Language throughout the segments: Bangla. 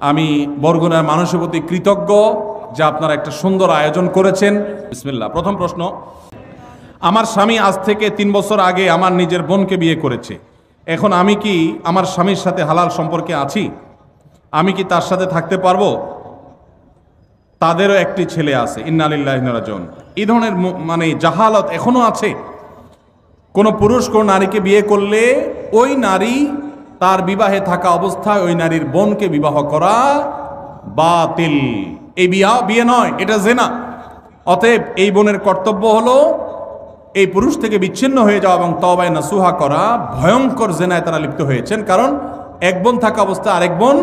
আমি বরগুনার মানুষের প্রতি কৃতজ্ঞ যে আপনারা একটা সুন্দর আয়োজন করেছেন। বিসমিল্লাহ। প্রথম প্রশ্ন, আমার স্বামী আজ থেকে 3 বছর আগে আমার নিজের বোনকে বিয়ে করেছে। এখন আমি কি আমার স্বামীর সাথে হালাল সম্পর্কে আছি? আমি কি তার সাথে থাকতে পারবো? তাদেরও একটি ছেলে আছে। ইন্না লিল্লাহি ওয়া ইন্না ইলাইহি রাজিউন। এই ধরনের মানে জাহালত এখনো আছে। কোনো পুরুষ কোন নারীকে বিয়ে করলে ওই নারী তার বিবাহে থাকা অবস্থায় ওই নারীর বোনকে বিবাহ করা বাতিল। এই বিয়ে নয়, এটা জিনা। অতএব এই বোনের কর্তব্য হলো এই পুরুষ থেকে বিচ্ছিন্ন হয়ে যাওয়া এবং তওবায়ে নাসুহা করা। ভয়ঙ্কর জিনায় তারা লিপ্ত হয়েছেন, কারণ এক বোন থাকা অবস্থায় আরেক বোন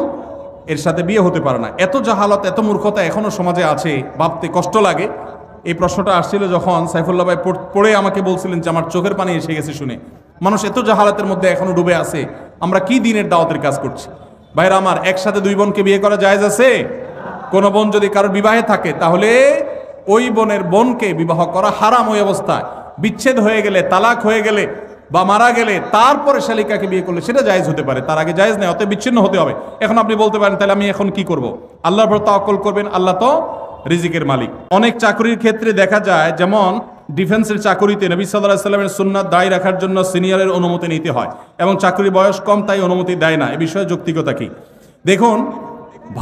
এর সাথে বিয়ে হতে পারে না। এত জাহালত, এত মূর্খতা এখনো সমাজে আছে, ভাবতে কষ্ট লাগে। এই প্রশ্নটা আসছিল যখন সাইফুল্লাহ ভাই পড়ে আমাকে বলছিলেন যে আমার চোখের পানি এসে গেছে শুনে। মানুষ এত জাহালাতের মধ্যে এখনো ডুবে আছে। আমরা কি দিনের দাওয়াতের কাজ করছি? ভাইরা আমার, একসাথে 2 বোনকে বিয়ে করা জায়েজ আছে? কোন বোন যদি কারোর বিবাহে থাকে তাহলে ওই বোনের বোনকে বিবাহ করা হারাম। ওই অবস্থায় বিচ্ছেদ হয়ে গেলে, তালাক হয়ে গেলে বা মারা গেলে তারপরে শালিকাকে বিয়ে করলে সেটা জায়েজ হতে পারে, তার আগে জায়েজ নেই। অতএব বিচ্ছিন্ন হতে হবে। এখন আপনি বলতে পারেন তাহলে আমি এখন কি করব? আল্লাহর উপর তাওয়াক্কুল করবেন, আল্লাহ তো রিজিকের মালিক। অনেক চাকরির ক্ষেত্রে দেখা যায়, যেমন ডিফেন্সের চাকরিতে নবী সাল্লাল্লাহু আলাইহি ওয়াসাল্লামের সুন্নাত দায়ী রাখার জন্য সিনিয়রের অনুমতি নিতে হয় এবং চাকরির বয়স কম, তাই অনুমতি দেয় না। এ বিষয়ে যৌক্তিকতা কি? দেখুন,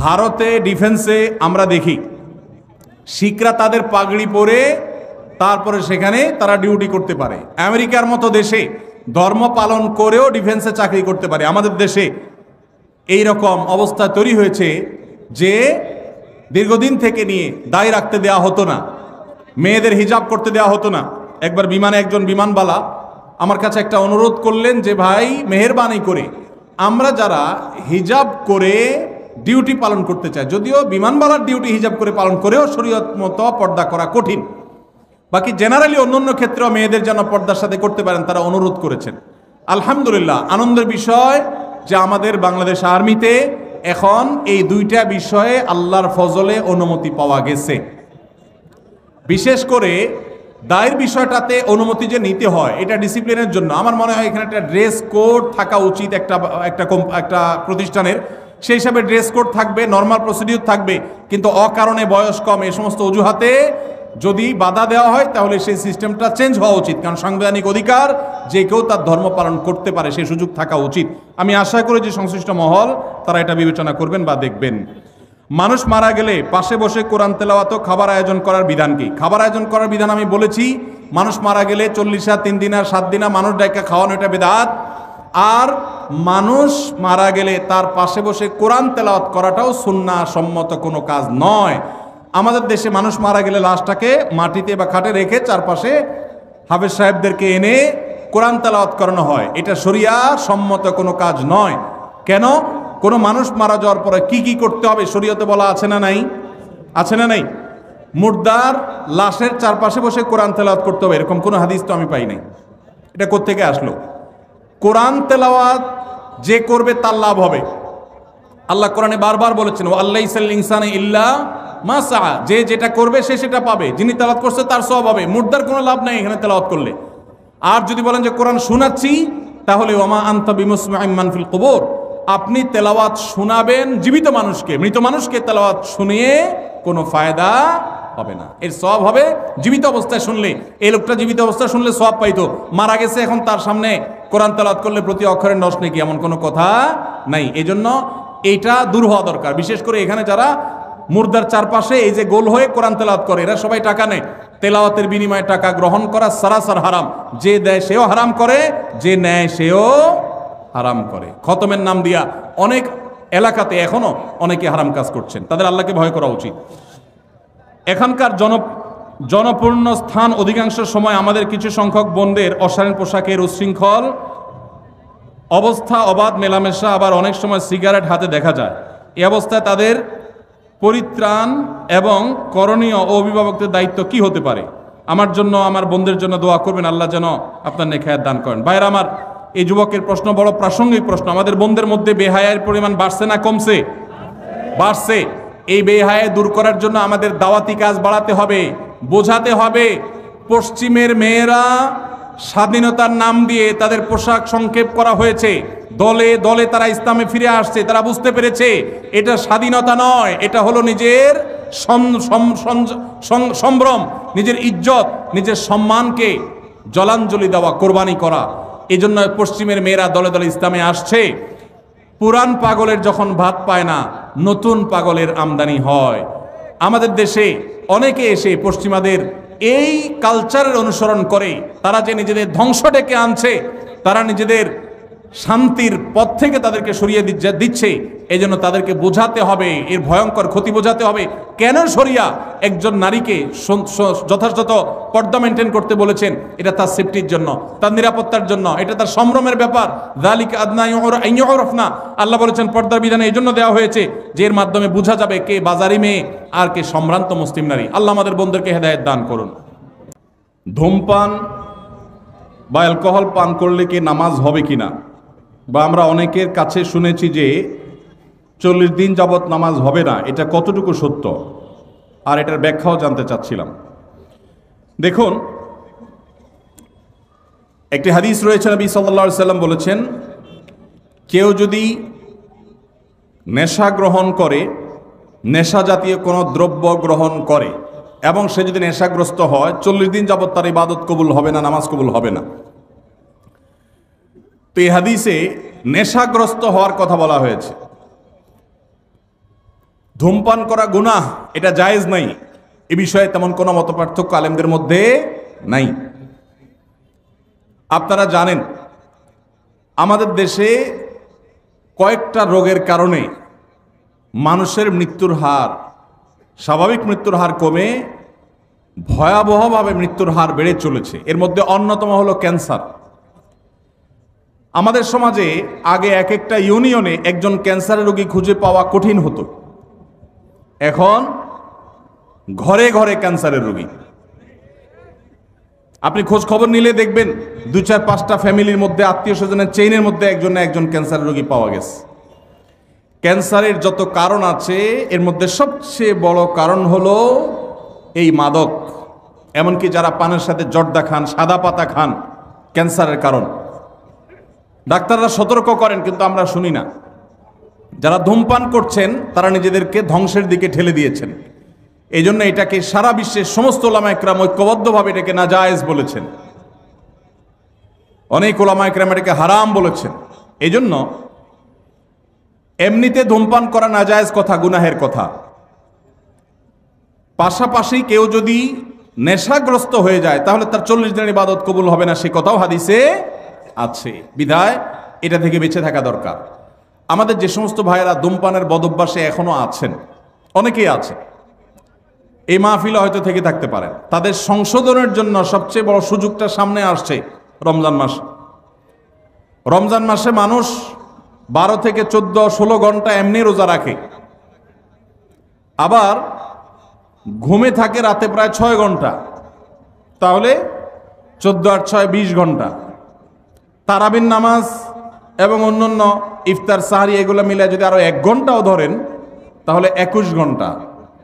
ভারতে ডিফেন্সে আমরা দেখি শিখরা তাদের পাগড়ি পরে তারপরে সেখানে তারা ডিউটি করতে পারে। আমেরিকার মতো দেশে ধর্ম পালন করেও ডিফেন্সে চাকরি করতে পারে। আমাদের দেশে এই রকম অবস্থা তৈরি হয়েছে যে দীর্ঘদিন থেকে নিয়ে দায় রাখতে দেওয়া হতো না, মেয়েদের হিজাব করতে দেওয়া হতো না। একবার বিমানে একজন বিমানবালা আমার কাছে একটা অনুরোধ করলেন যে ভাই, মেহেরবানি করে আমরা যারা হিজাব করে ডিউটি পালন করতে চাই, যদিও বিমানবালার ডিউটি হিজাব করে পালন করেও শরীয়ত মতো পর্দা করা কঠিন, বাকি জেনারেলি অন্যান্য ক্ষেত্রেও মেয়েদের যেন পর্দার সাথে করতে পারেন, তারা অনুরোধ করেছেন। আলহামদুলিল্লাহ, আনন্দের বিষয় যে আমাদের বাংলাদেশ আর্মিতে এখন এই 2টা বিষয়ে আল্লাহর ফজলে অনুমতি পাওয়া গেছে। বিশেষ করে দায়ের বিষয়টাতে অনুমতি যে নিতে হয়, এটা ডিসিপ্লিনের জন্য। আমার মনে হয় এখানে একটা ড্রেস কোড থাকা উচিত একটা প্রতিষ্ঠানের। সেই হিসাবে ড্রেস কোড থাকবে, নর্মাল প্রসিডিউর থাকবে, কিন্তু অকারণে বয়স কম এই সমস্ত অজুহাতে যদি বাধা দেওয়া হয় তাহলে সেই সিস্টেমটা চেঞ্জ হওয়া উচিত। কারণ সাংবিধানিক অধিকার, যে কেউ তার ধর্ম পালন করতে পারে, সেই সুযোগ থাকা উচিত। আমি আশা করি যে সংশ্লিষ্ট মহল তারা এটা বিবেচনা করবেন বা দেখবেন। মানুষ মারা গেলে পাশে বসে কোরআন তেলাওয়াত ও খাবার আয়োজন করার বিধান কি? খাবার আয়োজন করার বিধান আমি বলেছি। মানুষ মারা গেলে 40 3 দিন আর 7 দিন মানুষ ডাইকা খাওয়ানো, এটা বিদআত। আর মানুষ মারা গেলে তার পাশে বসে কোরআন তেলাওয়াত করাটাও সুন্নাহ সম্মত কোনো কাজ নয়। আমাদের দেশে মানুষ মারা গেলে লাশটাকে মাটিতে বা খাটে রেখে চারপাশে হাফেজ সাহেবদেরকে এনে কোরআন তেলাওয়াত করানো হয়। এটা শরিয়া সম্মত কোনো কাজ নয়। কেন? কোনো মানুষ মারা যাওয়ার পরে কি কি করতে হবে শরীয়তে বলা আছে না নাই? আছে না নাই? মুর্দার লাশের চারপাশে বসে কোরআন তেলাওয়াত করতে হবে, এরকম কোনো হাদিস তো আমি পাই নাই। এটা কোত্থেকে আসলো? কোরআন তেলাওয়াত যে করবে তার লাভ হবে। আল্লাহ কোরআনে বারবার বলেছেন, ওয়াল্লাইসাল ইনসানা ইল্লা মা সাআ, যে যেটা করবে সে সেটা পাবে। যিনি তেলাওয়াত করছে তার সওয়াব হবে। মুর্দার কোনো লাভ নাই এখানে তেলাওয়াত করলে। আর যদি বলেন যে কোরআন শোনাচ্ছি, তাহলে ওয়ামা আনতা বিমুসমিউম মান ফিল কুবুর, আপনি তেলাওয়াত শোনাবেন জীবিত মানুষকে, মৃত মানুষকে তেলাওয়াত শুনিয়ে কোনো ফায়দা হবে না। এর সওয়াব হবে জীবিত অবস্থায় শুনলে। এই লোকটা জীবিত অবস্থায় শুনলে সওয়াব পাইতো, মারা গেছে, এখন তার সামনে কোরআন তেলাওয়াত করলে প্রতি অক্ষরের নষ্ট নাকি, এমন কোনো কথা নাই। এজন্য এইটা দূর হওয়া দরকার। বিশেষ করে এখানে যারা মুর্দার চারপাশে এই যে গোল হয়ে কোরআন তেলাওয়াত করে, এরা সবাই টাকা নেয়। তেলাওয়াতের বিনিময়ে টাকা গ্রহণ করা সারাসার হারাম। যে দেয় সেও হারাম করে, যে নেয় সেও হারাম করে। খতমের নাম দিয়া অনেক এলাকাতে এখনো অনেকে হারাম কাজ করছেন। তাদের আল্লাহকে ভয় করা উচিত। এখানকার জনপূর্ণ স্থান অধিকাংশ সময় আমাদের কিছু সংখ্যক বোনদের অশালীন পোশাকের উচ্ছৃঙ্খল অবস্থা, অবাধ মেলামেশা, আবার অনেক সময় সিগারেট হাতে দেখা যায়। এই অবস্থায় তাদের পরিত্রাণ এবং করণীয় ও অভিভাবকদের দায়িত্ব কি হতে পারে? আমার জন্য, আমার বোনদের জন্য দোয়া করবেন, আল্লাহ যেন আপনার নেক হায়াত দান করেন। ভাইরা আমার, এই যুবকের প্রশ্ন বড় প্রাসঙ্গিক প্রশ্ন। আমাদের বোনদের মধ্যে বেহায়ার পরিমাণ বাড়ছে না কমছে? বাড়ছে। এই বেহায়া দূর করার জন্য আমাদের দাওয়াতি কাজ বাড়াতে হবে, বোঝাতে হবে। পশ্চিমের মেয়েরা স্বাধীনতার নাম দিয়ে তাদের পোশাক সংক্ষেপ করা হয়েছে, দলে দলে তারা ইসলামে ফিরে আসছে, তারা বুঝতে পেরেছে এটা স্বাধীনতা নয়, এটা হলো নিজের সম্ভ্রম, নিজের ইজ্জত, নিজের সম্মানকে জলাঞ্জলি দেওয়া, কোরবানি করা। এই জন্য পশ্চিমের মেয়েরা দলে দলে ইসলামে আসছে। পুরান পাগলের যখন ভাত পায় না, নতুন পাগলের আমদানি হয়। আমাদের দেশে অনেকে এসে পশ্চিমাদের এই কালচারের অনুসরণ করে তারা যে নিজেদের ধ্বংস ডেকে আনছে, তারা নিজেদের শান্তির পথ থেকে তাদেরকে সরিয়ে দিচ্ছে। এই জন্য তাদেরকে বোঝাতে হবে, এর ভয়ঙ্কর ক্ষতি বোঝাতে হবে। কেন শরিয়া একজন নারীকে যথাযথ পর্দা মেনটেন করতে বলেছেন? এটা তার সেফটির জন্য, তার নিরাপত্তার জন্য, এটা তার সম্ভ্রমের ব্যাপার। যালিকা আদনা আন ইউরাফনা, আল্লাহ বলেছেন পর্দার বিধান এই জন্য দেওয়া হয়েছে যে এর মাধ্যমে বোঝা যাবে কে বাজারি মেয়ে আর কে সম্ভ্রান্ত মুসলিম নারী। আল্লাহ আমাদের বন্ধুদেরকে হেদায়েত দান করুন। ধূমপান বা অ্যালকোহল পান করলে কি নামাজ হবে কিনা, বা আমরা অনেকের কাছে শুনেছি যে 40 দিন যাবত নামাজ হবে না, এটা কতটুকু সত্য, আর এটার ব্যাখ্যাও জানতে চাচ্ছিলাম। দেখুন, একটি হাদিস রয়েছে, নবী সাল্লাল্লাহু আলাইহি সাল্লাম বলেছেন, কেউ যদি নেশা গ্রহণ করে, নেশা জাতীয় কোনো দ্রব্য গ্রহণ করে এবং সে যদি নেশাগ্রস্ত হয়, 40 দিন যাবত তার ইবাদত কবুল হবে না, নামাজ কবুল হবে না। তো এই হাদিসে নেশাগ্রস্ত হওয়ার কথা বলা হয়েছে। ধূমপান করা গুনাহ, এটা জায়েজ নাই, এ বিষয়ে তেমন কোনো মতপার্থক্য আলেমদের মধ্যে নাই। আপনারা জানেন আমাদের দেশে কয়েকটা রোগের কারণে মানুষের মৃত্যুর হার, স্বাভাবিক মৃত্যুর হার কমে ভয়াবহভাবে মৃত্যুর হার বেড়ে চলেছে। এর মধ্যে অন্যতম হলো ক্যান্সার। আমাদের সমাজে আগে এক একটা ইউনিয়নে একজন ক্যান্সারের রোগী খুঁজে পাওয়া কঠিন হতো, এখন ঘরে ঘরে ক্যান্সারের রোগী। আপনি খোঁজ খবর নিলে দেখবেন 2-4-5টা ফ্যামিলির মধ্যে, আত্মীয় স্বজনের চেইনের মধ্যে একজন না একজন ক্যান্সারের রোগী পাওয়া গেছে। ক্যান্সারের যত কারণ আছে এর মধ্যে সবচেয়ে বড় কারণ হলো এই মাদক। এমনকি যারা পানের সাথে জর্দা খান, সাদা পাতা খান, ক্যান্সারের কারণ। ডাক্তাররা সতর্ক করেন কিন্তু আমরা শুনি না। যারা ধূমপান করছেন তারা নিজেদেরকে ধ্বংসের দিকে ঠেলে দিয়েছেন। এই জন্য এটাকে সারা বিশ্বের সমস্ত ওলামা একরাম ঐক্যবদ্ধভাবে এটাকে নাজায়েজ বলেছেন, অনেক ওলামা একরাম এটাকে হারাম বলেছেন। এই জন্য এমনিতে ধূমপান করা নাজায়েজ কথা, গুনাহের কথা। পাশাপাশি কেউ যদি নেশাগ্রস্ত হয়ে যায় তাহলে তার 40 দিনের ইবাদত কবুল হবে না, সে কথাও হাদিসে আছে। বিধায় এটা থেকে বেঁচে থাকা দরকার। আমাদের যে সমস্ত ভাইয়েরা ধূমপানের বদভ্যাসে এখনো আছেন, অনেকেই আছে, এই মাহফিলে হয়তো থেকে থাকতে পারেন, তাদের সংশোধনের জন্য সবচেয়ে বড় সুযোগটা সামনে আসছে রমজান মাস। রমজান মাসে মানুষ 12 থেকে 14-16 ঘন্টা এমনি রোজা রাখে, আবার ঘুমে থাকে রাতে প্রায় 6 ঘন্টা, তাহলে 14 আর 6 20 ঘন্টা। তারাবির নামাজ এবং অন্যান্য ইফতার সাহারি এগুলো মিলে যদি আরো 1 ঘন্টাও ধরেন তাহলে 21 ঘন্টা,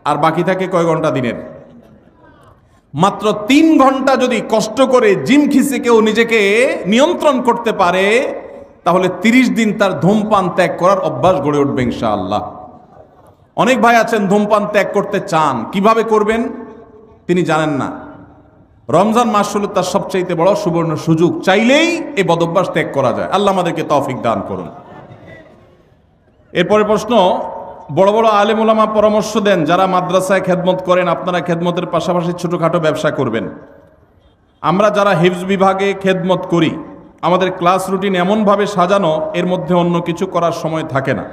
আর বাকি থাকে কয় ঘন্টা দিনের? মাত্র 3 ঘন্টা যদি কষ্ট করে জিম খিসে কেউ নিজেকে নিয়ন্ত্রণ করতে পারে তাহলে 30 দিন তার ধূমপান ত্যাগ করার অভ্যাস গড়ে উঠবে ইনশাআল্লাহ। অনেক ভাই আছেন ধূমপান ত্যাগ করতে চান, কিভাবে করবেন তিনি জানেন না। রমজান মাস হলো তার সবচাইতে বড় সুবর্ণ সুযোগ, চাইলেই এই বদভ্যাস ত্যাগ করা যায়। আল্লাহ আমাদেরকে তৌফিক দান করুন। এরপরে প্রশ্ন, বড় বড় আলেম ওলামা পরামর্শ দেন যারা মাদ্রাসায় খেদমত করেন আপনারা খেদমতের পাশাপাশি ছোটখাটো ব্যবসা করবেন। আমরা যারা হিফজ বিভাগে খেদমত করি আমাদের ক্লাস রুটিন এমনভাবে সাজানো এর মধ্যে অন্য কিছু করার সময় থাকে না,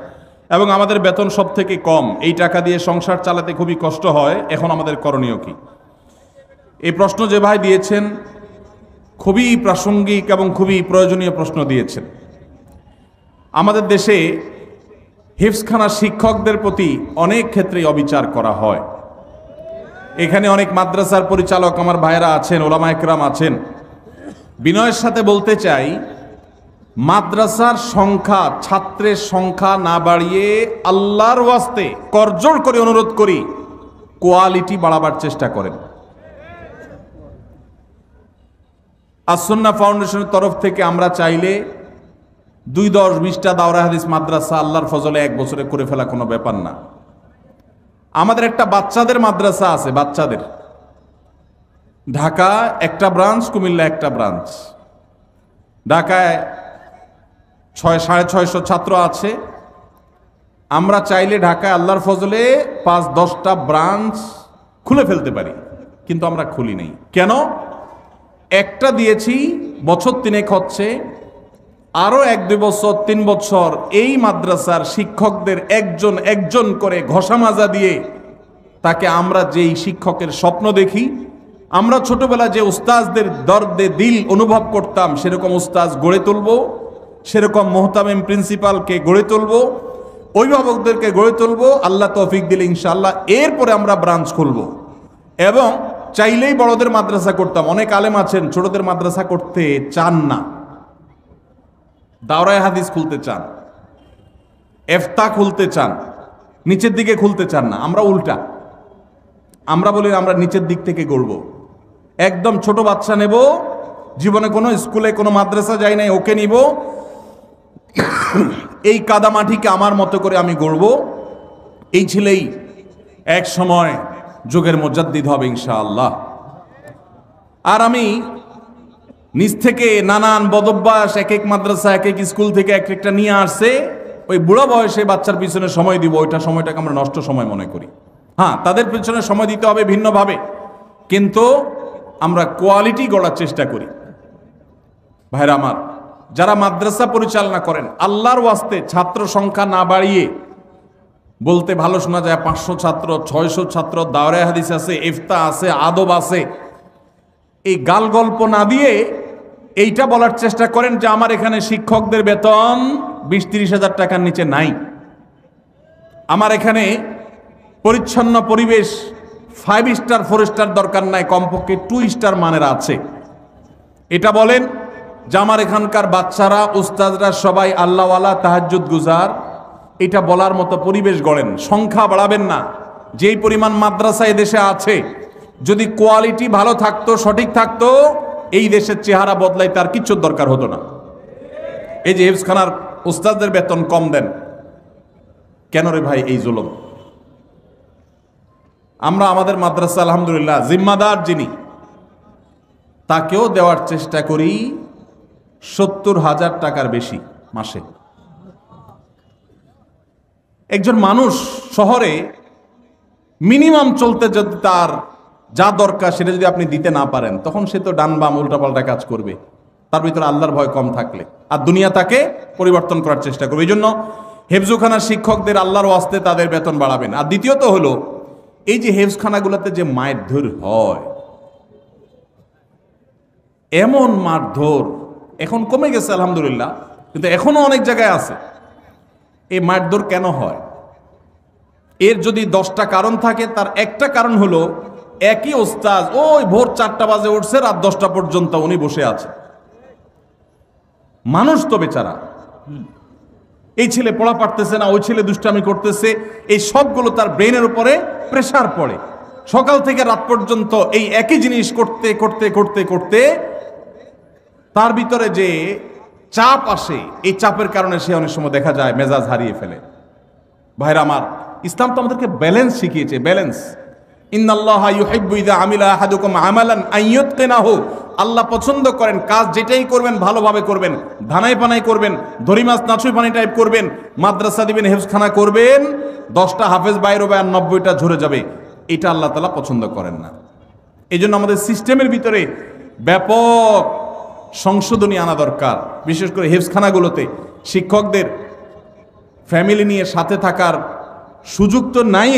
এবং আমাদের বেতন সব থেকে কম। এই টাকা দিয়ে সংসার চালাতে খুবই কষ্ট হয়। এখন আমাদের করণীয় কি? এই প্রশ্ন যে ভাই দিয়েছেন খুবই প্রাসঙ্গিক এবং খুবই প্রয়োজনীয় প্রশ্ন দিয়েছেন। আমাদের দেশে হিফজখানা শিক্ষকদের প্রতি অনেক ক্ষেত্রেই অবিচার করা হয়। এখানে অনেক মাদ্রাসার পরিচালক আমার ভাইয়েরা আছেন, ওলামা একরাম আছেন। বিনয়ের সাথে বলতে চাই, মাদ্রাসার সংখ্যা, ছাত্রের সংখ্যা না বাড়িয়ে আল্লাহর ওয়াস্তে করজোড় করে অনুরোধ করি কোয়ালিটি বাড়াবার চেষ্টা করেন। আস-সুন্নাহ ফাউন্ডেশনের তরফ থেকে আমরা চাইলে 2-10-20টা দাওরা হাদিস মাদ্রাসা আল্লাহর ফজলে 1 বছরে করে ফেলা কোনো ব্যাপার না। আমাদের একটা বাচ্চাদের মাদ্রাসা আছে, বাচ্চাদের, ঢাকা একটা ব্রাঞ্চ, কুমিল্লা একটা ব্রাঞ্চ। ঢাকায় 650 ছাত্র আছে। আমরা চাইলে ঢাকায় আল্লাহর ফজলে 5-10টা ব্রাঞ্চ খুলে ফেলতে পারি, কিন্তু আমরা খুলি নেই। কেন? একটা দিয়েছি, বছর 3 হচ্ছে, আরো 1-2 বছর 3 বছর এই মাদ্রাসার শিক্ষকদের একজন একজন করে ঘষা মাজা দিয়ে তাকে আমরা যেই শিক্ষকের স্বপ্ন দেখি, আমরা ছোটবেলা যে উস্তাজদের দর্দে দিল অনুভব করতাম, সেরকম উস্তাজ গড়ে তুলব, সেরকম মোহতামিম প্রিন্সিপালকে গড়ে তুলব, অভিভাবকদেরকে গড়ে তুলব, আল্লাহ তৌফিক দিলে ইনশাআল্লাহ। এরপরে আমরা ব্রাঞ্চ খুলব। এবং চাইলেই বড়দের মাদ্রাসা করতাম। অনেক আলেম আছেন ছোটদের মাদ্রাসা করতে চান না, দাওরায়ে হাদিস খুলতে চান, ইফতা খুলতে চান, নিচের দিকে খুলতে চান না। আমরা উল্টা, আমরা বলি আমরা নিচের দিক থেকে গড়ব। একদম ছোট বাচ্চা নেব, জীবনে কোনো স্কুলে কোনো মাদ্রাসা যাই নাই, ওকে নিব, এই কাদামাটিকে আমার মতো করে আমি গড়ব। এই ছেলেই এক সময় যুগের মুজাদ্দিদ হবে ইনশাআল্লাহ। আর আমি নিজ থেকে নানান বদভ্যাস এক এক মাদ্রাসা এক এক স্কুল থেকে এক একটা নিয়ে আসছে, ওই বুড়া বয়সে বাচ্চার পিছনে সময় দিব, ওইটা সময়টাকে আমরা নষ্ট সময় মনে করি। হ্যাঁ, তাদের পিছনে সময় দিতে হবে ভিন্নভাবে, কিন্তু আমরা কোয়ালিটি গড়ার চেষ্টা করি। ভাইরা আমার, যারা মাদ্রাসা পরিচালনা করেন, আল্লাহর ওয়াস্তে ছাত্র সংখ্যা না বাড়িয়ে, বলতে ভালো শোনা যায় 500 ছাত্র, 600 ছাত্র, দাওরায়ে হাদিস আছে, ইফতা আছে, আদব আছে, এই গাল গল্প না দিয়ে এইটা বলার চেষ্টা করেন যে আমার এখানে শিক্ষকদের বেতন 20-30 হাজার টাকার নিচে নাই, আমার এখানে পরিচ্ছন্ন পরিবেশ 5 স্টার 4 স্টার দরকার নাই, কমপক্ষে 2 স্টার মানের আছে। এটা বলেন যে আমার এখানকার বাচ্চারা, উস্তাদরা সবাই আল্লাহওয়ালা, তাহাজ্জুদ গুজার, এটা বলার মতো পরিবেশ গড়েন। সংখ্যা বাড়াবেন না। যেই পরিমাণ মাদ্রাসা এই দেশে আছে, যদি কোয়ালিটি ভালো থাকতো, সঠিক থাকতো, এই দেশের চেহারা বদলাই তার কিচ্ছু দরকার হতো না। এই যে হিফজখানার উস্তাদদের বেতন কম দেন কেন রে ভাই? এই জুলুম। আমরা আমাদের মাদ্রাসা আলহামদুলিল্লাহ জিম্মাদার যিনি, তাকেও দেওয়ার চেষ্টা করি 70,000 টাকার বেশি মাসে। একজন মানুষ শহরে মিনিমাম চলতে যদি তার যা দরকার সেটা যদি আপনি দিতে না পারেন, তখন সে তো ডান বাম উল্টাপাল্টা কাজ করবে। তার ভিতরে আল্লাহর ভয় কম থাকলে আর দুনিয়া তাকে পরিবর্তন করার চেষ্টা করবে। এই জন্য হেফজখানার শিক্ষকদের আল্লাহর ওয়াস্তে তাদের বেতন বাড়াবেন। আর দ্বিতীয়ত হলো, এই যে হেফজখানাগুলোতে যে মারধর হয়, এমন মারধর এখন কমে গেছে আলহামদুলিল্লাহ, কিন্তু এখনো অনেক জায়গায় আছে। এই মারধর কেন হয়? এর যদি 10টা কারণ থাকে, তার একটা কারণ হলো একই ওস্তাদ ওই ভোর 4টা বাজে উঠছে, রাত 10টা পর্যন্ত উনি বসে আছে। মানুষ তো বেচারা, এই ছেলে পড়া পারতেছে না, ওই ছেলে দুষ্টামি করতেছে, এই সবগুলো তার ব্রেনের উপরে প্রেসার পড়ে। সকাল থেকে রাত পর্যন্ত এই একই জিনিস করতে করতে করতে করতে তার ভিতরে যে চাপ আসে, এই চাপের কারণে সে অনেক সময় দেখা যায় মেজাজ হারিয়ে ফেলে। ভাইরা আমার, ইসলাম তো আমাদেরকে ব্যালেন্স শিখিয়েছে, ব্যালেন্স। ইন্নাল্লাহা ইউহিব্বু ইযা আমিলা আহাদুকুম আমালান আইয়ুতকিনাহু, আল্লাহ পছন্দ করেন কাজ যেটাই করবেন ভালোভাবে করবেন, ধানাই পানাই করবেন, ধরি মাছ নাচুই পানি টাইপ করবেন, মাদ্রাসা দিবেন, হেফজখানা করবেন, 10টা হাফেজ বাইর হবে আর 90টা ঝরে যাবে। এটা আল্লাহ তাআলা পছন্দ করেন না। এই জন্য আমাদের সিস্টেমের ভিতরে ব্যাপক সংশোধনী আনা দরকার। বিশেষ করে হেফজখানাগুলোতে শিক্ষকদের ফ্যামিলি নিয়ে সাথে থাকার সুযোগ তো নাই,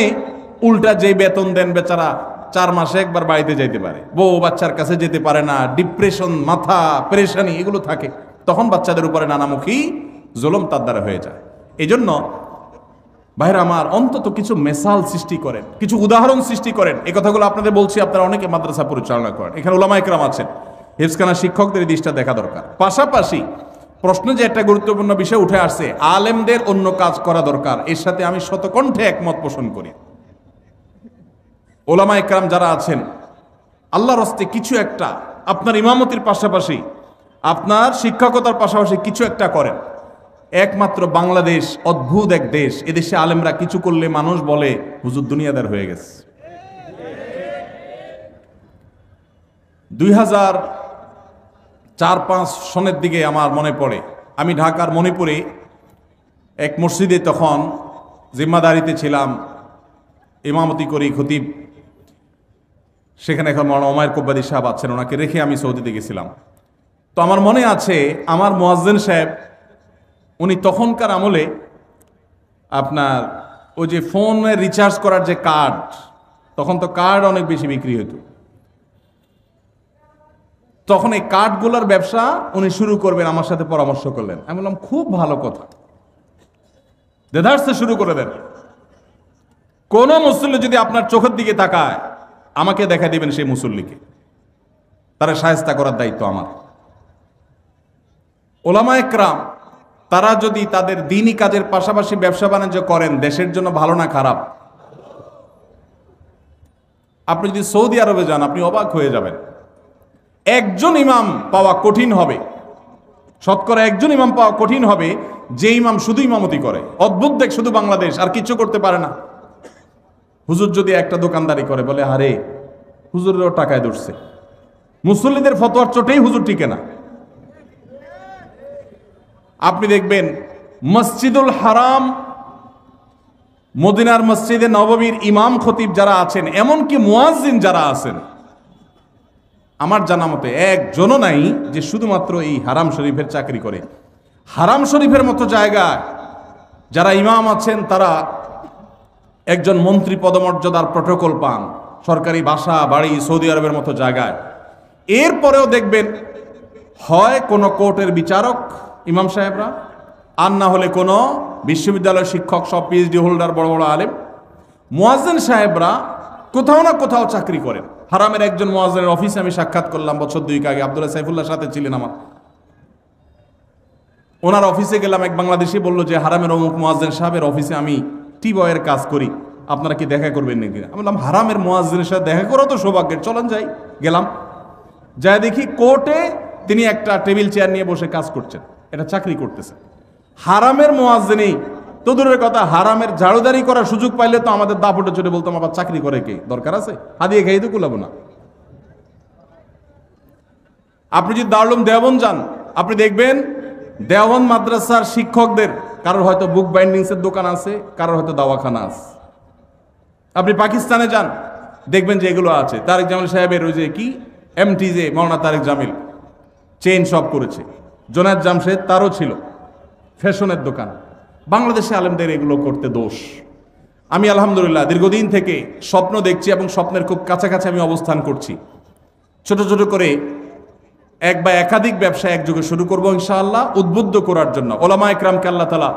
উল্টা যেই বেতন দেন বেচারা 4 মাসে একবার বাড়িতে যাইতে পারে, বউ বাচ্চার কাছে যেতে পারে না, ডিপ্রেশন, মাথা পেরেশানি এগুলো থাকে, তখন বাচ্চাদের উপরে নানামুখী জুলুম তার দ্বারা হয়ে যায়। এই জন্য ভাইরা আমার, অন্তত কিছু মেসাল সৃষ্টি করেন, কিছু উদাহরণ সৃষ্টি করেন। এই কথাগুলো আপনাদের বলছি, আপনারা অনেকে মাদ্রাসা পরিচালনা করেন, এখানে উলামা ইকরাম আছেন, হেফজখানা শিক্ষকদের এই দিকটা দেখা দরকার। পাশাপাশি প্রশ্ন যে একটা গুরুত্বপূর্ণ বিষয় উঠে আসছে, আলেমদের অন্য কাজ করা দরকার, এর সাথে আমি শতকণ্ঠে একমত পোষণ করি। উলামা ইকরাম যারা আছেন, আল্লাহর রাস্তায় কিছু একটা, আপনার ইমামতির পাশাপাশি, আপনার শিক্ষকতার পাশাপাশি কিছু একটা করেন। একমাত্র বাংলাদেশ অদ্ভুত এক দেশ। এদেশে আলেমরা কিছু করলে মানুষ বলে হুজুর দুনিয়াদার হয়ে গেছে। 2004-05 সনের দিকে আমার মনে পড়ে, আমি ঢাকার মণিপুরে এক মসজিদে তখন জিম্মাদারিতে ছিলাম, ইমামতি করি, খতিব। সেখানে এখন মৌলানা ওমায়ের কব্বাদী সাহেব আছেন, ওনাকে রেখে আমি সৌদিতে গেছিলাম। তো আমার মনে আছে আমার মুয়াজ্জিন সাহেব, উনি তখনকার আমলে আপনার ওই যে ফোনে রিচার্জ করার যে কার্ড, তখন তো কার্ড অনেক বেশি বিক্রি হতো, তখন এই কার্ডগুলোর ব্যবসা উনি শুরু করবেন, আমার সাথে পরামর্শ করলেন। আমি বললাম খুব ভালো কথা, দেদারসে শুরু করে দেন। কোন মুসল্লি যদি আপনার চোখের দিকে তাকায়, আমাকে দেখা দিবেন সেই মুসল্লিকে, তারা শায়েস্তা করার দায়িত্ব আমার। ওলামা একরাম তারা যদি তাদের দ্বীনি কাজের পাশাপাশি ব্যবসা বাণিজ্য করেন, দেশের জন্য ভালো না খারাপ? আপনি যদি সৌদি আরবে যান, আপনি অবাক হয়ে যাবেন। একজন ইমাম পাওয়া কঠিন হবে, শতকরা একজন ইমাম পাওয়া কঠিন হবে যে ইমাম শুধু ইমামতি করে। অদ্ভুত দেখ, শুধু বাংলাদেশ, আর কিছু করতে পারে না। হুজুর যদি একটা দোকানদারি করে, বলে আরে হুজুরেরও টাকায় ধরছে, মুসল্লিদের ফতোয়ার চোটেই হুজুর টিকে না। আপনি দেখবেন মসজিদুল হারাম, মদিনার মসজিদে নববীর ইমাম খতিব যারা আছেন, এমনকি মুয়াজ্জিন যারা আছেন, আমার জানা মতে একজনও নাই যে শুধুমাত্র এই হারাম শরীফের চাকরি করে। হারাম শরীফের মতো জায়গায় যারা ইমাম আছেন, তারা একজন মন্ত্রী পদমর্যাদার প্রটোকল পান, সরকারি বাসা বাড়ি, সৌদি আরবের মতো জায়গায়। এরপরেও দেখবেন হয় কোনো কোর্টের বিচারক ইমাম সাহেবরা, আর না হলে কোনো বিশ্ববিদ্যালয়ের শিক্ষক, সব পিএইচডি হোল্ডার, বড় বড় আলেম। মুয়াজ্জিন সাহেবরা কোথাও না কোথাও চাকরি করেন। হারামের একজন মুয়াজ্জিনের অফিসে আমি সাক্ষাৎ করলাম বছর 2 আগে, আব্দুল্লাহ সাইফুল্লাহ সাথে ছিলেন আমার। ওনার অফিসে গেলাম, এক বাংলাদেশি বলল যে হারামের অমুক মুয়াজ্জিন সাহেবের অফিসে আমি টি বয়ের কাজ করি, আপনারা কি দেখা করবেন নাকি? আমি বললাম হারামের মুয়াজ্জিনের সাথে দেখা করা তো সৌভাগ্যের, চলেন যাই। গেলাম, যাই দেখি কোর্টে তিনি একটা টেবিল চেয়ার নিয়ে বসে কাজ করছেন, এটা চাকরি করতেছে। হারামের মুয়াজ্জিনই তো দূরের কথা, হারামের ঝাড়ুদারি করার সুযোগ পাইলে তো আমাদের দাপটে চলে বলতাম আবার চাকরি করে কে, দরকার আছে? হাদিয়ে খাই তো কুলাবো না। আপনি যদি দারুল উলুম দেওবন্দ যান, আপনি দেখবেন দেওবন্দ মাদ্রাসার শিক্ষকদের কারোর হয়তো বুক বাইন্ডিংসের দোকান আছে, কারোর হয়তো দাওয়াখানা আছে। আপনি পাকিস্তানে যান, দেখবেন যে এগুলো আছে। তারেক জামিল সাহেবের ওই যে কি এমটিজে, মৌলানা তারেক জামিল চেইন শপ করেছে। জোনায়েদ জামশেদ, তারও ছিল ফ্যাশনের দোকান। বাংলাদেশে আলেমদের এগুলো করতে দোষ। আমি আলহামদুলিল্লাহ দীর্ঘদিন থেকে স্বপ্ন দেখছি এবং স্বপ্নের খুব কাছাকাছি আমি অবস্থান করছি। ছোট ছোট করে এক বা একাধিক ব্যবসা একযোগে শুরু করবো ইনশাআল্লাহ, উদ্বুদ্ধ করার জন্য। ওলামা একরামকে আল্লাহ তাআলা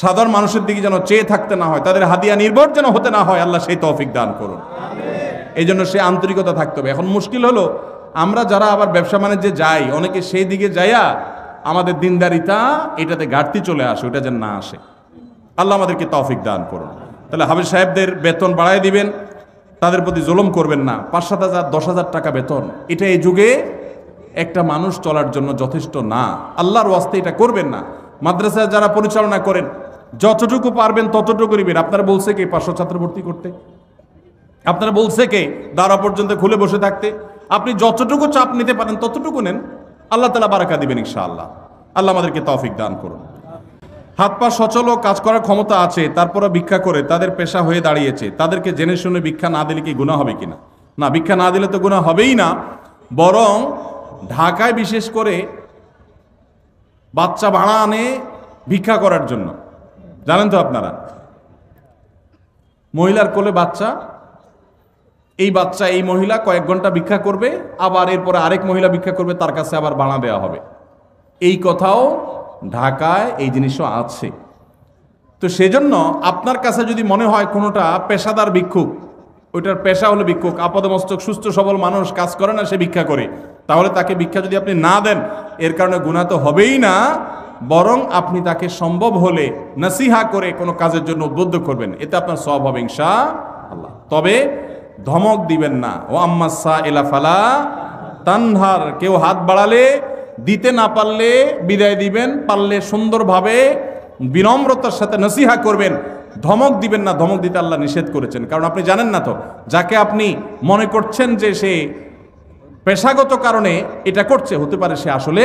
সাধারণ মানুষের দিকে যেন চেয়ে থাকতে না হয়, তাদের হাদিয়া নির্ভর যেন হতে না হয়, আল্লাহ সেই তৌফিক দান করুন। এই জন্য সে আন্তরিকতা থাকতে হবে। এখন মুশকিল হলো, আমরা যারা আবার ব্যবসা বাণিজ্যে যাই, অনেকে সেই দিকে যাইয়া আমাদের দিনদারিতা এটাতে ঘাটতি চলে আসে, ওটা যেন না আসে। আল্লাহ আমাদেরকে তৌফিক দান করুন। তাহলে হাফেজ সাহেবদের বেতন বাড়ায় দিবেন, তাদের প্রতি জুলুম করবেন না। 5-7 হাজার 10 হাজার টাকা বেতন, এটা এই যুগে একটা মানুষ চলার জন্য যথেষ্ট না। আল্লাহর ওয়াস্তে এটা করবেন না। মাদ্রাসায় যারা পরিচালনা করেন, যতটুকু পারবেন ততটুকু নেবেন। আপনারা বলছে কে 500 ছাত্র ভর্তি করতে? আপনারা বলছে কে দাঁড়া পর্যন্ত খুলে বসে থাকতে? আপনি যতটুকু চাপ নিতে পারেন ততটুকু নেন, আল্লাহ তাআলা বারাকা দিবেন ইনশাআল্লাহ। আল্লাহ আমাদেরকে তৌফিক দান করুন। হাত পা সচল ও কাজ করার ক্ষমতা আছে, তারপরে ভিক্ষা করে তাদের পেশা হয়ে দাঁড়িয়েছে, তাদেরকে জেনে শুনে ভিক্ষা না দিলে কি গুনাহ হবে কিনা? না, ভিক্ষা না দিলে তো গুনাহ হবেই না, বরং ঢাকায় বিশেষ করে বাচ্চা ভাড়া আনে ভিক্ষা করার জন্য, জানেন তো আপনারা? মহিলার কোলে বাচ্চা, এই বাচ্চা এই মহিলা কয়েক ঘন্টা ভিক্ষা করবে, আবার এরপরে আরেক মহিলা ভিক্ষা করবে, তার কাছে আবার ভাড়া দেওয়া হবে। এই কথাও ঢাকায় এই জিনিসও আছে। তো সেজন্য আপনার কাছে যদি মনে হয় কোনোটা পেশাদার ভিক্ষুক, ওইটার পেশা হলো ভিক্ষুক, আপাদমস্তক সুস্থ সবল মানুষ, কাজ করে না, সে ভিক্ষা করে, তাহলে তাকে ভিক্ষা যদি আপনি না দেন, এর কারণে গুনাহ তো হবেই না, বরং আপনি তাকে সম্ভব হলে নসিহা করে কোনো কাজের জন্য উদ্বুদ্ধ করবেন, এতে আপনার সওয়াব হবে ইনশাআল্লাহ। তবে ধমক দিবেন না। ও আম্মাস সাইলা ফালা তানহার, কেউ হাত বাড়ালে দিতে না পারলে বিদায় দিবেন, পারলে সুন্দরভাবে বিনম্রতার সাথে নসিহা করবেন, ধমক দিবেন না। ধমক দিতে আল্লাহ নিষেধ করেছেন, কারণ আপনি জানেন না তো যাকে আপনি মনে করছেন যে সে পেশাগত কারণে এটা করছে, হতে পারে সে আসলে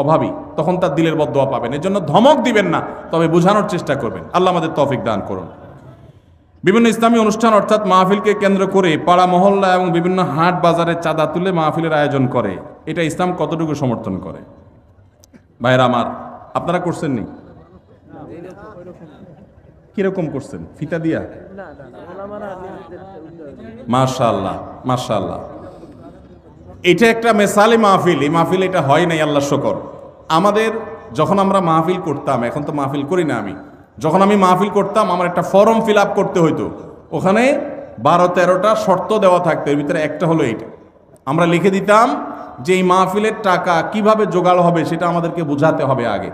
অভাবী, তখন তার দিলের বদদোয়া পাবেন। এর জন্য ধমক দিবেন না, তবে বোঝানোর চেষ্টা করবেন। আল্লাহ আমাদের তৌফিক দান করুন। বিভিন্ন ইসলামী অনুষ্ঠান অর্থাৎ মাহফিলকে কেন্দ্র করে পাড়া মহল্লা এবং বিভিন্ন হাট বাজারে চাঁদা তুলে মাহফিলের আয়োজন করে, এটা ইসলাম কতটুকু সমর্থন করে? ভাইরা আমার, আপনারা করছেন নি? কিরকম করছেন? ফিতা দিয়া? মাশাআল্লাহ মাশাআল্লাহ, এটা একটা মেসালি মাহফিল। এই মাহফিল এটা হয় নাই, আল্লাহ শুকর। আমাদের যখন আমরা মাহফিল করতাম, এখন তো মাহফিল করি না আমি, যখন আমি মাহফিল করতাম আমার একটা ফর্ম ফিল আপ করতে হইতো। ওখানে 12-13টা শর্ত দেওয়া থাকতো, এর ভিতরে একটা হলো এইটা। আমরা লিখে দিতাম যে এই মাহফিলের টাকা কিভাবে জোগাড় হবে সেটা আমাদেরকে বোঝাতে হবে আগে।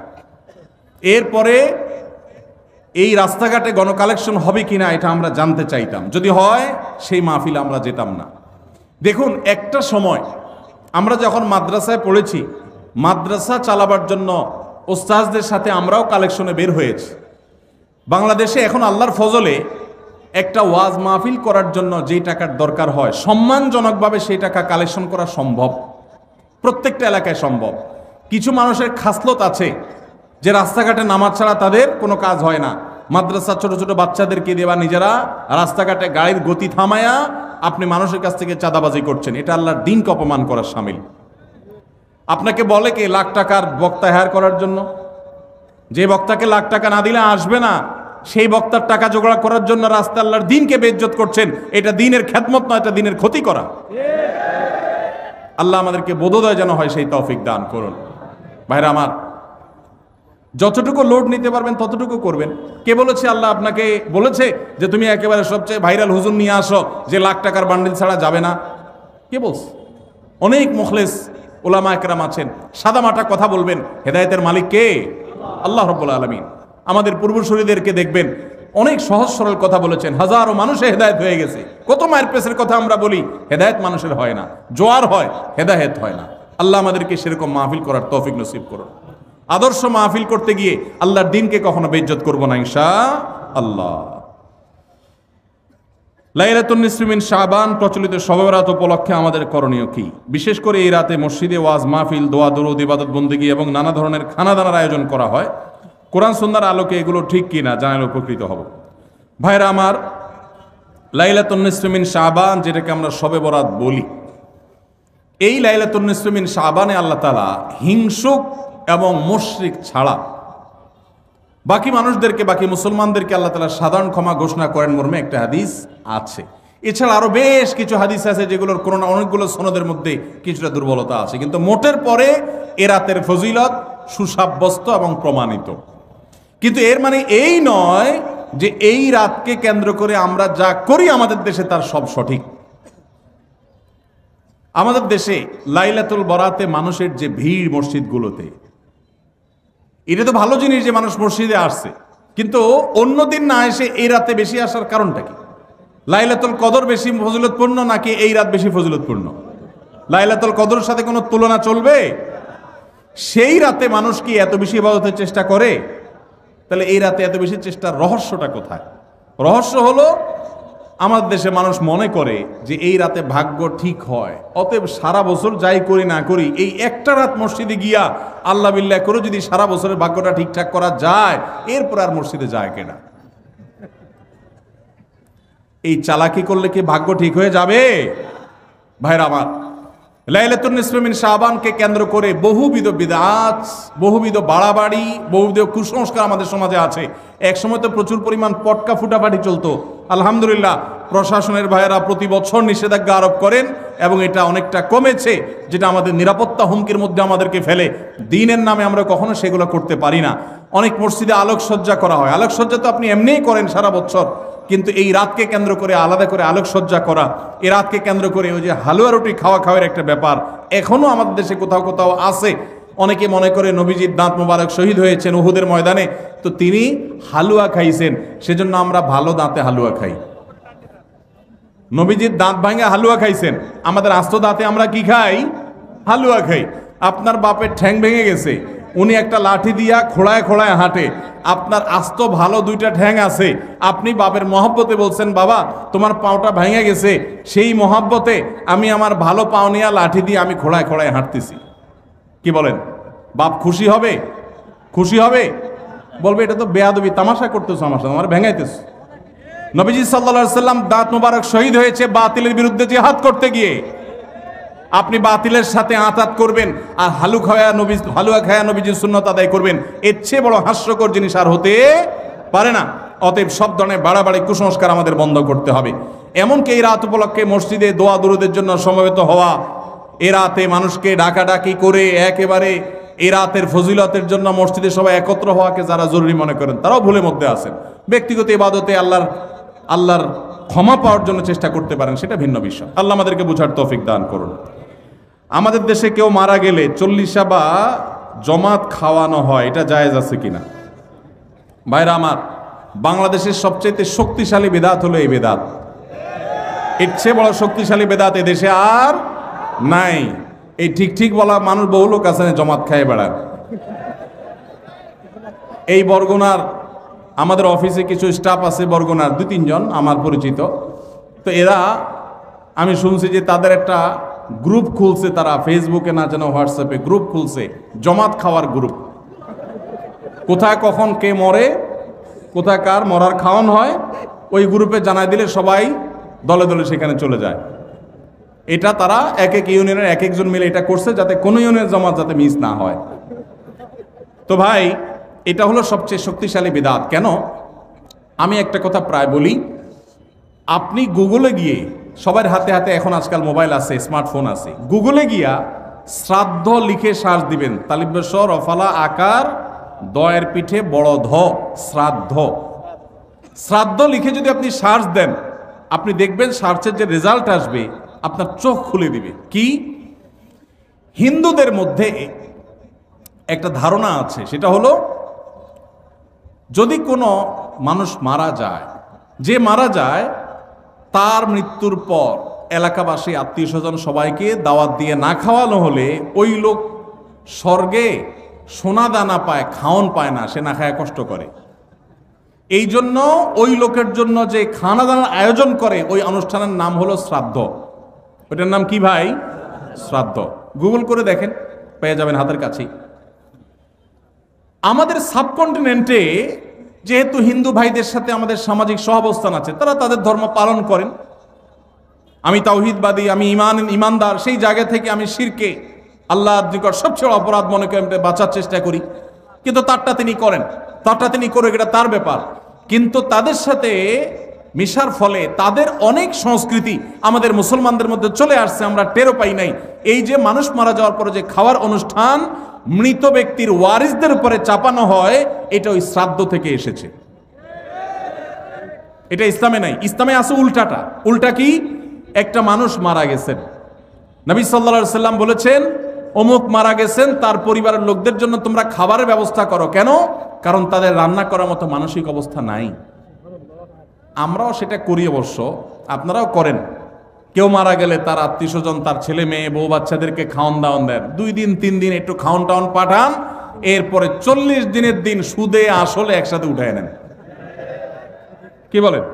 এরপরে এই রাস্তাঘাটে গণকালেকশন হবে কিনা এটা আমরা জানতে চাইতাম, যদি হয় সেই মাহফিলে আমরা যেতাম না। দেখুন, একটা সময় আমরা যখন মাদ্রাসায় পড়েছি, মাদ্রাসা চালাবার জন্য ওস্তাজদের সাথে আমরাও কালেকশনে বের হয়েছি। বাংলাদেশে এখন আল্লাহর ফজলে একটা ওয়াজ মাহফিল করার জন্য যেই টাকার দরকার হয়, সম্মানজনকভাবে সেই টাকা কালেকশন করা সম্ভব, প্রত্যেকটা এলাকায় সম্ভব। কিছু মানুষের খাসলত আছে যে রাস্তাঘাটে নামাজ ছাড়া তাদের কোনো কাজ হয় না। মাদ্রাসা ছোট ছোট বাচ্চাদেরকে দিয়ে বা নিজেরা রাস্তাঘাটে গাড়ির গতি থামায়া আপনি মানুষের কাছ থেকে চাঁদাবাজি করছেন, এটা আল্লাহর দ্বীনকে অপমান করার শামিল। আপনাকে বলে কে লাখ টাকার বক্তা হায়ার করার জন্য? যে বক্তাকে লাখ টাকা না দিলে আসবে না, সেই বক্তার টাকা জোগাড় করার জন্য রাস্তা আল্লাহর দ্বীনকে বেইজ্জত করছেন। এটা দ্বীনের খেদমত নয়, এটা দ্বীনের ক্ষতি করা। আল্লাহ আমাদেরকে বোধোদয় যেন হয় সেই তৌফিক দান করুন। ভাইরা আমার, যতটুকু লোড নিতে পারবেন ততটুকু করবেন। কে বলেছে? আল্লাহ আপনাকে বলেছে যে তুমি একেবারে সবচেয়ে ভাইরাল হুজুর নিয়ে আসো যে লাখ টাকার বান্ডিল ছাড়া যাবে না? কে বলছে? অনেক মুখলেস ওলামা একরাম আছেন, সাদামাটা কথা বলবেন। হেদায়েতের মালিক কে? আল্লাহ রাব্বুল আলামিন। আমাদের পূর্বসূরীদেরকে দেখবেন অনেক সহজ সরল কথা বলেছেন, হাজারো মানুষে হেদায়েত হয়ে গেছে। কত মায়ের পেছের কথা আমরা বলি, হেদায়েত মানুষের হয় না, জোয়ার হয়, হেদায়েত হয় না। আল্লাহ আমাদেরকে সেরকম মাহফিল করার তৌফিক নসিব করুন। আদর্শ মাহফিল করতে গিয়ে আল্লাহর দ্বীনকে কখনো বেইজ্জত করব না ইনশাআল্লাহ। লাইলাতুন নিসফি মিন শাবান প্রচলিত শবে বরাত উপলক্ষে আমাদের করণীয় কি? বিশেষ করে এই রাতে মসজিদে ওয়াজ মাহফিল, দোয়া দরুদ, ইবাদত বন্দেগী এবং নানা ধরনের খানাদানার আয়োজন করা হয়। কোরআন সুন্নাহর আলোকে এগুলো ঠিক কিনা জানালে উপকৃত হব। ভাইরা আমার, লাইলাতুন নিসফি মিন শাবান, যেটাকে আমরা শবে বরাত বলি, এই লাইলাতুন নিসফি মিন শাবানে আল্লাহ তাআলা হিংসুক এবং মুশরিক ছাড়া বাকি মানুষদেরকে, বাকি মুসলমানদেরকে আল্লাহ তাআলা সাধারণ ক্ষমা ঘোষণা করেন মর্মে একটা হাদিস আছে। এছাড়া আরো বেশ কিছু হাদিস আছে যেগুলোর কোনো না অনেকগুলো সনদের মধ্যে কিছুটা দুর্বলতা আছে, কিন্তু মোটের পরে এ রাতের ফজিলত সুসাব্যস্ত এবং প্রমাণিত। কিন্তু এর মানে এই নয় যে এই রাতকে কেন্দ্র করে আমরা যা করি আমাদের দেশে তার সব সঠিক। আমাদের দেশে লাইলাতুল বরাতে মানুষের যে ভিড় মসজিদগুলোতে, এটা তো ভালো জিনিস যে মানুষ মসজিদে আসছে, কিন্তু অন্যদিন না এসে এই রাতে বেশি আসার কারণটা কি? লাইলাতুল কদর বেশি ফজিলতপূর্ণ নাকি এই রাত বেশি ফজিলতপূর্ণ? লাইলাতুল কদরের সাথে কোনো তুলনা চলবে? সেই রাতে মানুষ কি এত বেশি ইবাদতের চেষ্টা করে? তাহলে এই রাতে এত বেশি চেষ্টার রহস্যটা কোথায়? রহস্য হলো আমাদের দেশে মানুষ মনে করে যে এই রাতে ভাগ্য ঠিক হয়, অতএব সারা বছর যাই করি না করি এই একটা রাত মসজিদে গিয়া আল্লাহ বিল্লাহ করে যদি সারা বছরের ভাগ্যটা ঠিকঠাক করা যায়, এরপর আর মসজিদে যায় কেনা। এই চালাকি করলে কি ভাগ্য ঠিক হয়ে যাবে? ভাইরা আমার, লাইলাতুন নিসফি মিন শাবানকে কেন্দ্র করে বহুবিধ বিদআত, বহুবিধ বাড়াবাড়ি, বহুবিধ কুসংস্কার আমাদের সমাজে আছে। এক সময় তো প্রচুর পরিমাণ পটকা ফুটাফাটি চলতো। আলহামদুলিল্লাহ, প্রশাসনের ভাইয়েরা প্রতি বছর নিষেধাজ্ঞা আরোপ করেন এবং এটা অনেকটা কমেছে, যেটা আমাদের নিরাপত্তা হুমকির মধ্যে আমাদেরকে ফেলে। দ্বীনের নামে আমরা কখনো সেগুলো করতে পারি না। অনেক মসজিদে আলোকসজ্জা করা হয়। আলোকসজ্জা তো আপনি এমনিই করেন সারা বছর, কিন্তু এই রাতকে কেন্দ্র করে আলাদা করে আলোকসজ্জা করা, এই রাতকে কেন্দ্র করে ওই যে হালুয়া রুটি খাওয়ার একটা ব্যাপার এখনো আমাদের দেশে কোথাও কোথাও আছে। অনেকে মনে করে নবীজির দাঁত মোবারক শহীদ হয়েছেন উহুদের ময়দানে, তো তিনি হালুয়া খাইছেন, সেজন্য আমরা ভালো দাঁতে হালুয়া খাই। নবীজির দাঁত ভাঙে হালুয়া খাইছেন, আমাদের আস্ত দাঁতে আমরা কি খাই? হালুয়া খাই। আপনার বাপের ঠ্যাং ভেঙে গেছে, উনি একটা লাঠি দিয়া খোড়ায় খোড়ায় হাঁটে, আপনার আস্ত ভালো দুইটা ঠ্যাং আছে, আপনি বাপের মহব্বতে বলছেন বাবা তোমার পাওটা ভেঙে গেছে, সেই মহব্বতে আমি আমার ভালো পাও নিয়ে লাঠি দিয়ে আমি খোড়ায় খোড়ায় হাঁটতেছি। কি বলেন? বাপ খুশি হবে? খুশি হবে? বলবে এটা তো বেয়াদবি, তামাশা করতেছো আমার সাথে, আমার ভেঙাইতেছ। নবীজি সাল্লাল্লাহু আলাইহি সাল্লাম দাঁত মোবারক শহীদ হয়েছে বাতিলের বিরুদ্ধে জিহাদ করতে গিয়ে। আপনি বাতিলের সাথে আঁতাত করবেন আর হালুয়া খায়া নবীজির সুন্নত আদায় করবেন, এর চেয়ে বড় হাস্যকর জিনিস আর হতে পারে না। অতএব সব ধরনের বাড়াবাড়ি কুসংস্কার আমাদের বন্ধ করতে হবে। এমনকি এই রাত উপলক্ষে মসজিদে দোয়া দুরুদের জন্য সমবেত হওয়া, এ রাতে মানুষকে ডাকাডাকি করে একেবারে এই রাতের ফজিলতের জন্য মসজিদে সবাই একত্র হওয়াকে যারা জরুরি মনে করেন তারাও ভুলের মধ্যে আছেন। ব্যক্তিগত ইবাদতে আল্লাহর ক্ষমা পাওয়ার জন্য চেষ্টা করতে পারেন, সেটা ভিন্ন বিষয়। আল্লাহ আমাদেরকে বোঝার তৌফিক দান করুন। আমাদের দেশে কেউ মারা গেলে 40 বা জমাত খাওয়ানো হয়, এটা জায়েজ আছে কিনা? ভাইরা আমার, বাংলাদেশের সবচেয়ে শক্তিশালী বেদাত হলো এই বেদাত। এর চেয়ে বড় শক্তিশালী বেদাত এদেশে আর নাই। এই ঠিক ঠিক বলা মানুষ বহু লোক আছে জমাত খায় বেড়ায়। এই বরগুনার আমাদের অফিসে কিছু স্টাফ আছে, বরগুনার 2-3 জন আমার পরিচিত। তো এরা, আমি শুনছি যে তাদের একটা গ্রুপ খুলছে, তারা ফেসবুকে না যেন হোয়াটসঅ্যাপে গ্রুপ খুলছে, জমাত খাওয়ার গ্রুপ। কোথায় কখন কে মরে, কোথায় কার মরার খাওয়ান হয়, ওই গ্রুপে জানাই দিলে সবাই দলে দলে সেখানে চলে যায়। এটা তারা এক এক ইউনিয়নের এক একজন মিলে এটা করছে যাতে কোনো ইউনিয়নের জমাত যাতে মিস না হয়। তো ভাই, এটা হলো সবচেয়ে শক্তিশালী বিদাত। কেন? আমি একটা কথা প্রায় বলি, আপনি গুগলে গিয়ে, সবার হাতে হাতে এখন আজকাল মোবাইল আছে, স্মার্টফোন আছে, গুগলে গিয়া শ্রাদ্ধ লিখে সার্চ দিবেন, তালিবেশ্বর রফালা আকার দয়ের পিঠে বড় ধ, শ্রাদ্ধ। শ্রাদ্ধ লিখে যদি আপনি সার্চ দেন, আপনি দেখবেন সার্চের যে রেজাল্ট আসবে আপনার চোখ খুলে দিবে। কি? হিন্দুদের মধ্যে একটা ধারণা আছে, সেটা হলো যদি কোনো মানুষ মারা যায়, যে মারা যায় তার মৃত্যুর পর এলাকাবাসী আত্মীয় স্বজন সবাইকে দাওয়াত দিয়ে না খাওয়ানো হলে ওই লোক স্বর্গে সোনা দানা পায়, খাওন পায় না, সে না খায় কষ্ট করে। এই জন্য ওই লোকের জন্য যে খানা দানার আয়োজন করে ওই অনুষ্ঠানের নাম হলো শ্রাদ্ধ। ওইটার নাম কি ভাই? শ্রাদ্ধ। গুগল করে দেখেন, পেয়ে যাবেন হাতের কাছেই। আমাদের সাবকন্টিনেন্টে যেহেতু হিন্দু ভাইদের সাথে আমাদের সামাজিক সহাবস্থান আছে, তারা তাদের ধর্ম পালন করেন। আমি তাওহীদবাদী, আমি ইমানদার, সেই জায়গা থেকে আমি শিরকে আল্লাহর নিকট সবচেয়ে অপরাধ মনে করে বাঁচার চেষ্টা করি, কিন্তু তারটা তিনি করেন, তারটা তিনি করে, এটা তার ব্যাপার। কিন্তু তাদের সাথে মিশার ফলে তাদের অনেক সংস্কৃতি আমাদের মুসলমানদের মধ্যে চলে আসছে, আমরা টেরও পাই নাই। এই যে মানুষ মারা যাওয়ার পরে যে খাওয়ার অনুষ্ঠান মৃত ব্যক্তির ওয়ারিসদের উপরে চাপানো হয়, এটা ওই শ্রাদ্ধ থেকে এসেছে। এটা ইসলামে নাই। ইসলামে আছে উল্টাটা। উল্টা কি? একটা মানুষ মারা গেছেন, নবী সাল্লাল্লাহু আলাইহি সাল্লাম বলেছেন অমুক মারা গেছেন, তার পরিবারের লোকদের জন্য তোমরা খাবারের ব্যবস্থা করো। কেন? কারণ তাদের রান্না করার মতো মানসিক অবস্থা নাই। আমরাও সেটা করি, অবশ্য আপনারাও করেন। কেউ মারা গেলে তার আত্মীয় স্বজন, তার ছেলে মেয়ে বউ বাচ্চাদেরকে খাওয়ান দাওয়ান দেন, 2 দিন 3 দিন একটু খাওয়ান টাউন পাঠান, এরপরে 40 দিনের দিন সুদে আসলে একসাথে উঠায় নেন। কি বলেন?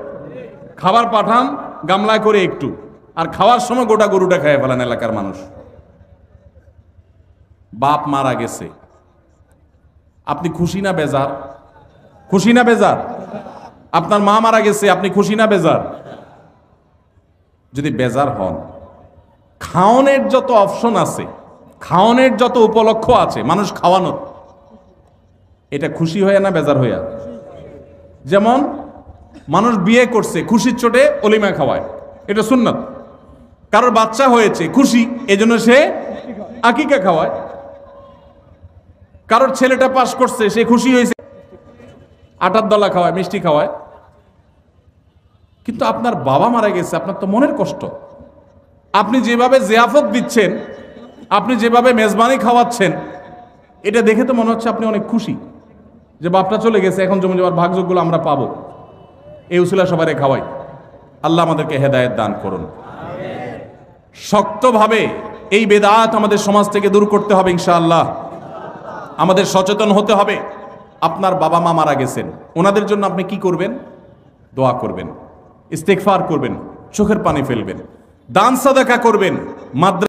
খাবার পাঠান গামলায় করে একটু, আর খাওয়ার সময় গোটা গরুটা খেয়ে ফেলেন এলাকার মানুষ। বাপ মারা গেছে, আপনি খুশি না বেজার? খুশি না বেজার? আপনার মা মারা গেছে, আপনি খুশি না বেজার? যদি বেজার হন, খাওয়ানোর যত অপশন আছে, খাওয়ানোর যত উপলক্ষ আছে মানুষ খাওয়ানোর, এটা খুশি হয়ে না বেজার হইয়া? যেমন মানুষ বিয়ে করছে, খুশির চোটে অলিমা খাওয়ায়, এটা সুন্নাত। কারোর বাচ্চা হয়েছে, খুশি, এজন্য সে আকিকা খাওয়ায়। কারোর ছেলেটা পাস করছে, সে খুশি হয়েছে, আটার দলা খাওয়ায়, মিষ্টি খাওয়ায়। কিন্তু আপনার বাবা মারা গেছে, আপনার তো মনের কষ্ট। আপনি যেভাবে জিয়াফত দিচ্ছেন, আপনি যেভাবে মেজবানি খাওয়াচ্ছেন, এটা দেখে তো মনে হচ্ছে আপনি অনেক খুশি যে বাপটা চলে গেছে, এখন জমি জমার ভাগযোগগুলো আমরা পাবো। এই উসিলা সবাই খাওয়াই। আল্লাহ আমাদেরকে হেদায়েত দান করুন। শক্তভাবে এই বেদাত আমাদের সমাজ থেকে দূর করতে হবে ইনশাআল্লাহ। আমাদের সচেতন হতে হবে। আপনার বাবা মা মারা গেছেন, ওনাদের জন্য আপনি কি করবেন? দোয়া করবেন, ইস্তেগফার করবেন, চোখের পানি ফেলবেন, দান সাদাকা করবেন, মাদ্রাসা